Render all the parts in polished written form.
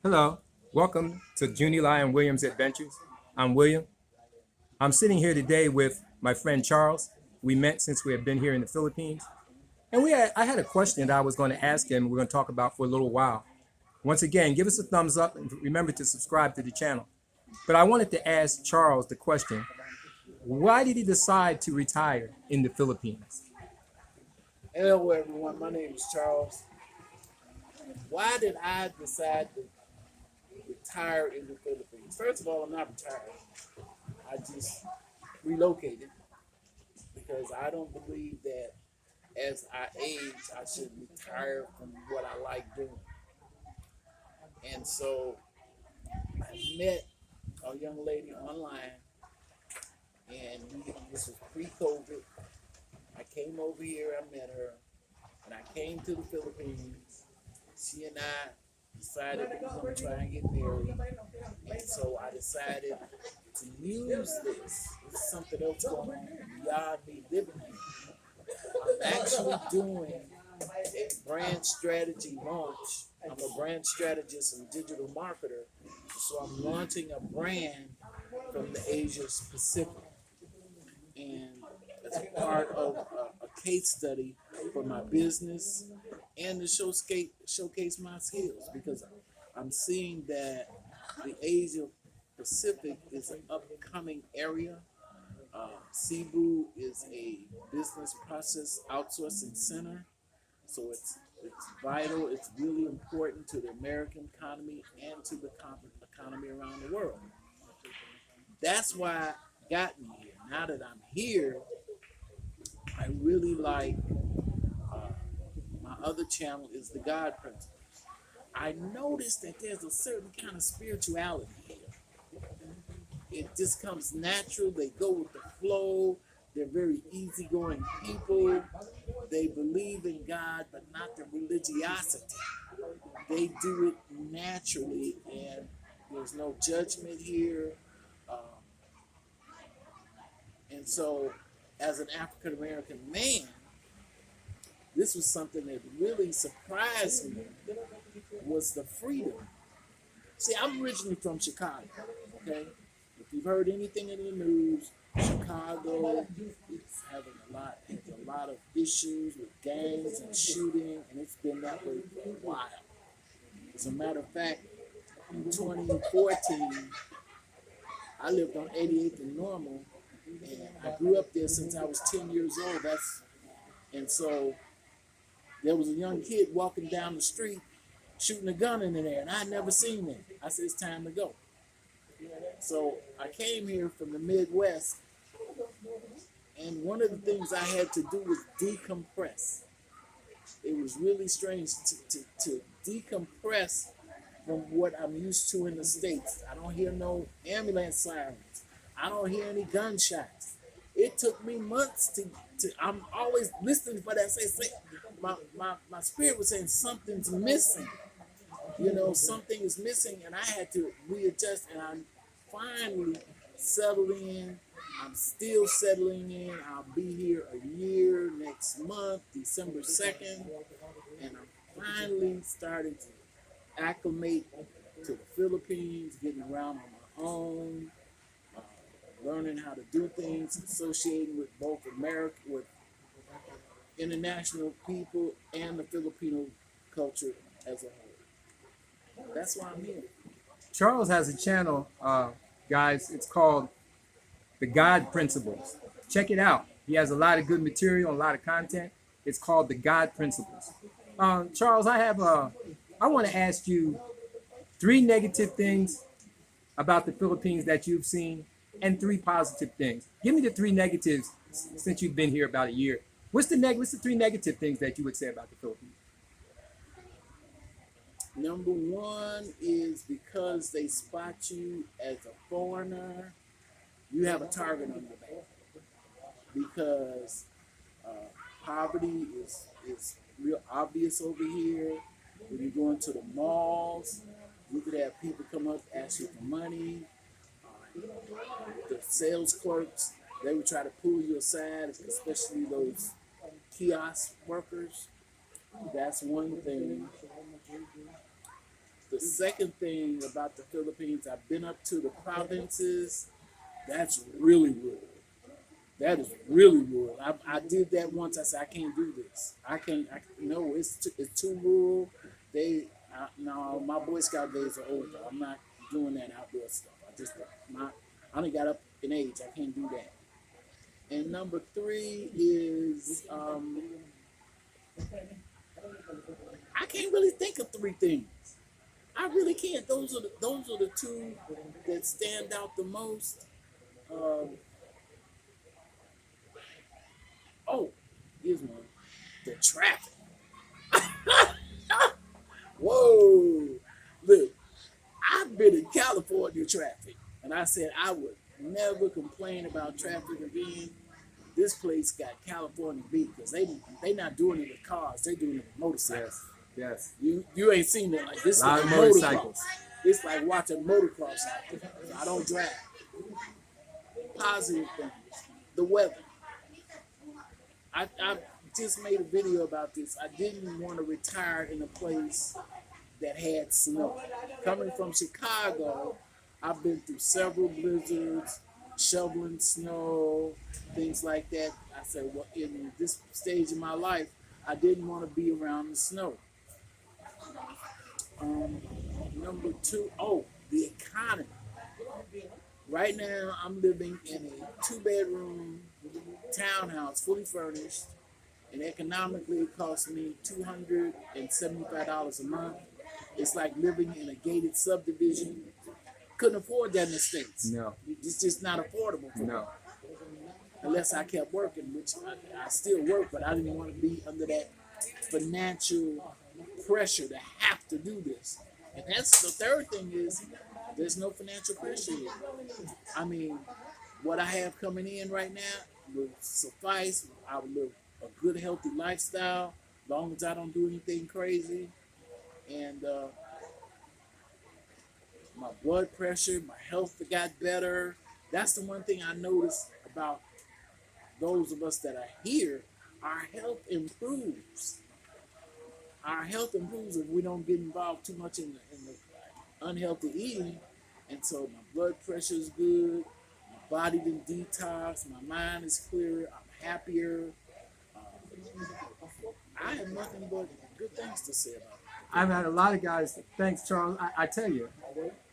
Hello, welcome to Junilai and Williams Adventures. I'm William. I'm sitting here today with my friend Charles. We met since we have been here in the Philippines. And I had a question that I was going to ask him. We're going to talk about for a little while. Once again, give us a thumbs up and remember to subscribe to the channel. But I wanted to ask Charles the question, why did he decide to retire in the Philippines? Hello, everyone. My name is Charles. Why did I decide to retire in the Philippines? First of all, I'm not retired. I just relocated because I don't believe that as I age, I should retire from what I like doing. And so I met a young lady online, and this was pre-COVID. I came over here, I met her, and I came to the Philippines. She and I decided we were going to try and get married. And so I decided to use this. It's something else going on beyond me living here. I'm actually doing a brand strategy launch. I'm a brand strategist and digital marketer. So I'm launching a brand from the Asia Pacific. And as a part of a case study for my business and to showcase my skills, because I'm seeing that the Asia Pacific is an upcoming area. Cebu is a business process outsourcing center, so it's vital. It's really important to the American economy and to the economy around the world. That's why it got me here. Now that I'm here, I really like my other channel is the God Principles. I noticed that there's a certain kind of spirituality here. It just comes natural. They go with the flow. They're very easygoing people. They believe in God, but not the religiosity. They do it naturally, and there's no judgment here. Um, and so, as an African American man, this was something that really surprised me was the freedom. See, I'm originally from Chicago, okay? If you've heard anything in the news, Chicago is having a lot of issues with gangs and shooting, and it's been that way for a while. As a matter of fact, in 2014, I lived on 88th and Normal, and I grew up there since I was 10 years old. And so there was a young kid walking down the street shooting a gun in the air, and I'd never seen that. I said, it's time to go. So I came here from the Midwest, and one of the things I had to do was decompress. It was really strange to decompress from what I'm used to in the States. I don't hear no ambulance sirens. I don't hear any gunshots. It took me months I'm always listening for that. My spirit was saying something's missing. Something is missing, and I had to readjust, and I'm finally settled in. I'm still settling in. I'll be here a year next month, December 2nd, and I'm finally starting to acclimate to the Philippines, getting around on my own, uh, learning how to do things, associating with both with international people and the Filipino culture as a whole. That's why I'm here. Charles has a channel, guys. It's called The God Principles. Check it out. He has a lot of good material, a lot of content. It's called The God Principles. Charles, I want to ask you three negative things about the Philippines that you've seen and three positive things. Give me the three negatives since you've been here about a year. What's the three negative things that you would say about the Philippines? Number one is because they spot you as a foreigner, you have a target on your back. Because uh, poverty is real obvious over here. When you go into the malls, you could have people come up ask you for money. The sales clerks, they would try to pull you aside, especially those kiosk workers. That's one thing. The second thing about the Philippines, I've been up to the provinces. That's really rural. That is really rural. I did that once. I said I can't do this. I can't. No, it's too rural. No, my Boy Scout days are over. I'm not doing that outdoor stuff. I done got up in age. I can't do that. And number three is I can't really think of three things. I really can't. Those are the two that stand out the most. Um, oh, here's one. The traffic. Whoa! Look, I've been in California traffic, and I said I would never complain about traffic again. This place got California beat because they not doing it with cars, they doing it with motorcycles. Yes. You ain't seen that. Like this is A lot like of motocross. motorcycles. It's like watching motocross out there. So I don't drive. Positive things. The weather. I just made a video about this. I didn't want to retire in a place that had snow. Coming from Chicago, I've been through several blizzards, shoveling snow, things like that. I said, well, in this stage of my life, I didn't want to be around the snow. Number two, the economy. Right now, I'm living in a 2-bedroom townhouse, fully furnished, and economically it costs me $275 a month. It's like living in a gated subdivision. Couldn't afford that in the States. No. It's just not affordable for me. No. Unless I kept working, which I still work, but I didn't want to be under that financial pressure to have to do this. And that's the third thing is there's no financial pressure here. I mean, what I have coming in right now will suffice. I will live a good, healthy lifestyle, as long as I don't do anything crazy. And my blood pressure, my health got better. That's the one thing I noticed about those of us that are here. Our health improves. Our health improves if we don't get involved too much in the unhealthy eating. And so my blood pressure is good. My body didn't detox. My mind is clearer. I'm happier. I have nothing but good things to say about it. I've had a lot of guys. Thanks, Charles. I tell you,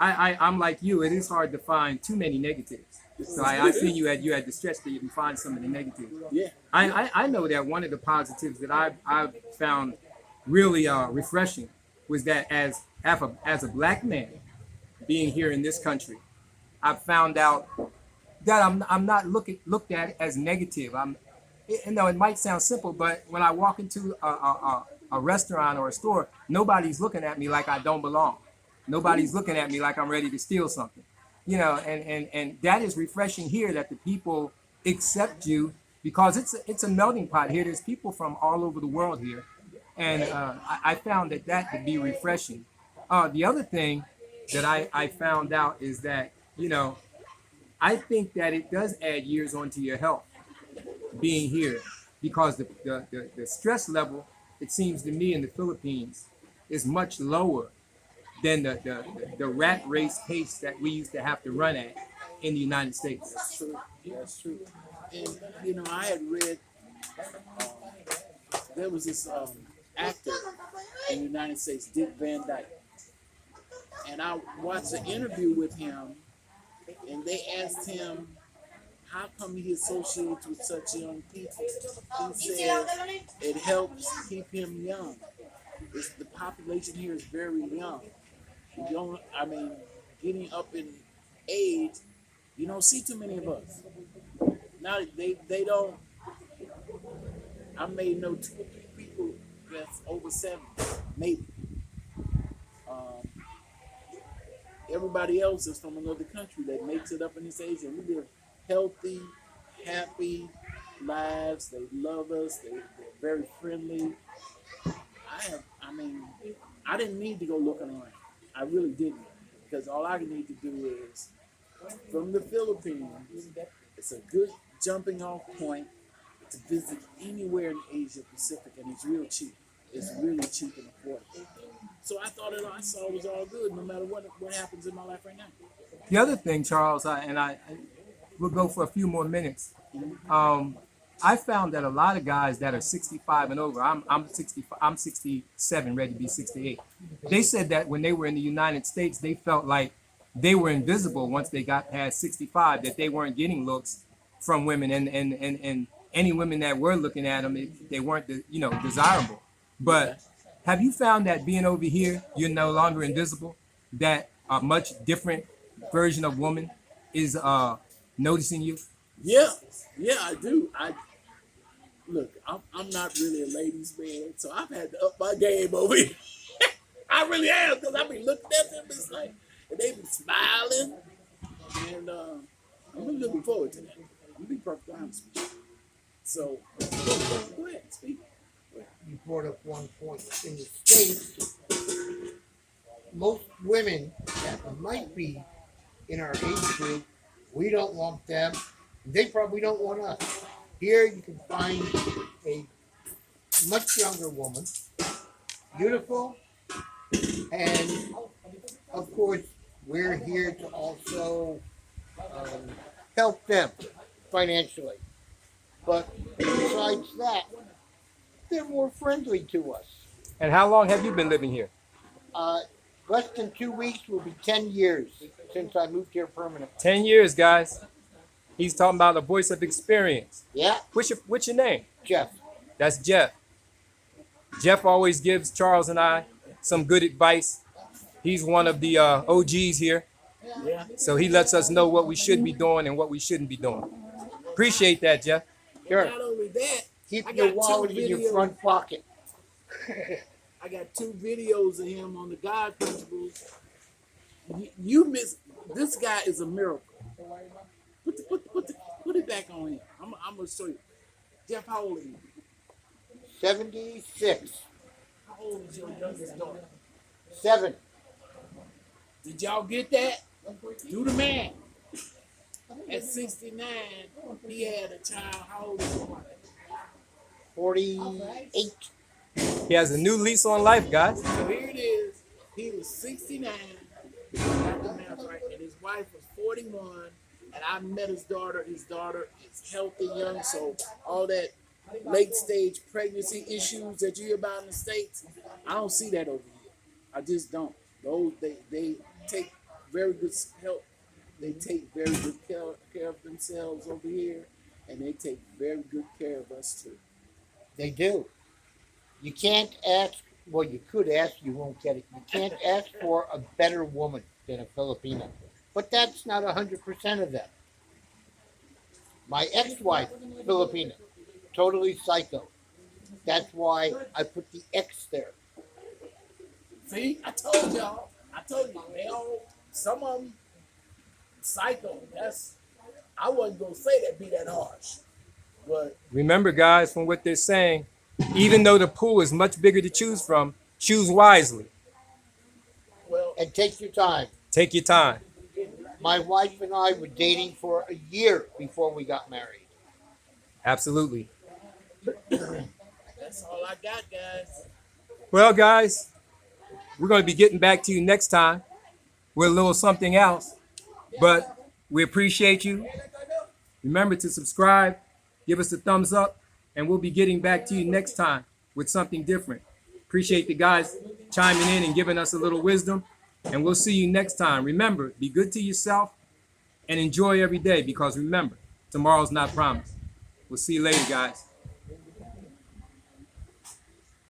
I'm like you. It is hard to find too many negatives. So I seen you had the stretch that you can find some of the negatives. Yeah. I know that one of the positives that I've found really refreshing was that as a black man being here in this country, I've found out that I'm not looked at as negative. It might sound simple, but when I walk into a restaurant or a store, nobody's looking at me like I don't belong. Nobody's looking at me like I'm ready to steal something. And that is refreshing here that the people accept you because it's a melting pot here. There's people from all over the world here. And I found that to be refreshing. The other thing that I found out is that, I think that it does add years onto your health being here because the stress level, it seems to me, in the Philippines is much lower than the rat race pace that we used to have to run at in the United States. That's true. That's true. And, I had read there was this actor in the United States, Dick Van Dyke. And I watched an interview with him, and they asked him, how come he associates with such young people? He said it helps keep him young. The population here is very young. Getting up in age, you don't see too many of us. Now they don't. I may know 2 or 3 people that's over 70, maybe. Everybody else is from another country that makes it up in this age, and we live healthy, happy lives. They love us. They're very friendly. I didn't need to go looking around. I really didn't, because all I need to do is from the Philippines. It's a good jumping off point to visit anywhere in Asia Pacific, and it's real cheap. It's really cheap and affordable. So I thought I saw it was all good, no matter what happens in my life right now. The other thing, Charles, we'll go for a few more minutes. Um, I found that a lot of guys that are 65 and over, I'm 65, I'm 67, ready to be 68. They said that when they were in the United States, they felt like they were invisible once they got past 65, that they weren't getting looks from women, and any women that were looking at them, they weren't, desirable. Okay. But have you found that being over here, you're no longer invisible? That a much different version of woman is noticing you? Yeah, yeah, I do. I look. I'm not really a ladies' man, so I've had to up my game over here. I really am because I be looking at them, it's like, and they be smiling, and I'm really looking forward to that. I'm be perfectly honest with you. So go ahead, speak. Go ahead. You brought up one point. In the States, most women that might be in our age group, we don't want them. They probably don't want us. Here you can find a much younger woman, beautiful, and of course, we're here to also um, help them financially. But besides that, they're more friendly to us. And how long have you been living here? Uh, Less than 2 weeks will be 10 years since I moved here permanently. 10 years, guys. He's talking about a voice of experience. Yeah, What's your name? Jeff. That's Jeff. Jeff always gives Charles and I some good advice. He's one of the OGs here, Yeah. so he lets us know what we should be doing and what we shouldn't be doing. Appreciate that, Jeff. Sure. Not only that, I Keep got your two wallet in your videos. front pocket. I got 2 videos of him on the God principles. You miss this guy is a miracle. Put it back on him. I'm gonna show you. Jeff, how old are you? 76. How old is your youngest daughter? 7. Did y'all get that? Do the math. At 69, he had a child. How old is he? 48. He has a new lease on life, guys. So here it is. He was 69. Got the math right, and his wife was 41. And I met his daughter. His daughter is healthy, young. So all that late stage pregnancy issues that you hear about in the States, I don't see that over here. I just don't. Those they take very good help. They take very good care of themselves over here, and they take very good care of us too. They do. You can't ask, well, you could ask, you won't get it. You can't ask for a better woman than a Filipina. But that's not 100% of them. My ex-wife, Filipina, totally psycho. That's why I put the X there. See, I told y'all. I told you. Some of them psycho. I wasn't gonna say that be that harsh, but Remember, guys, from what they're saying, even though the pool is much bigger to choose from, choose wisely. well, And take your time. Take your time. My wife and I were dating for a year before we got married. Absolutely. that's all I got, guys. Well, guys, we're going to be getting back to you next time with a little something else. But we appreciate you. Remember to subscribe, give us a thumbs up, and we'll be getting back to you next time with something different. Appreciate the guys chiming in and giving us a little wisdom. And we'll see you next time. Remember, be good to yourself and enjoy every day, because remember, tomorrow's not promised. We'll see you later, guys.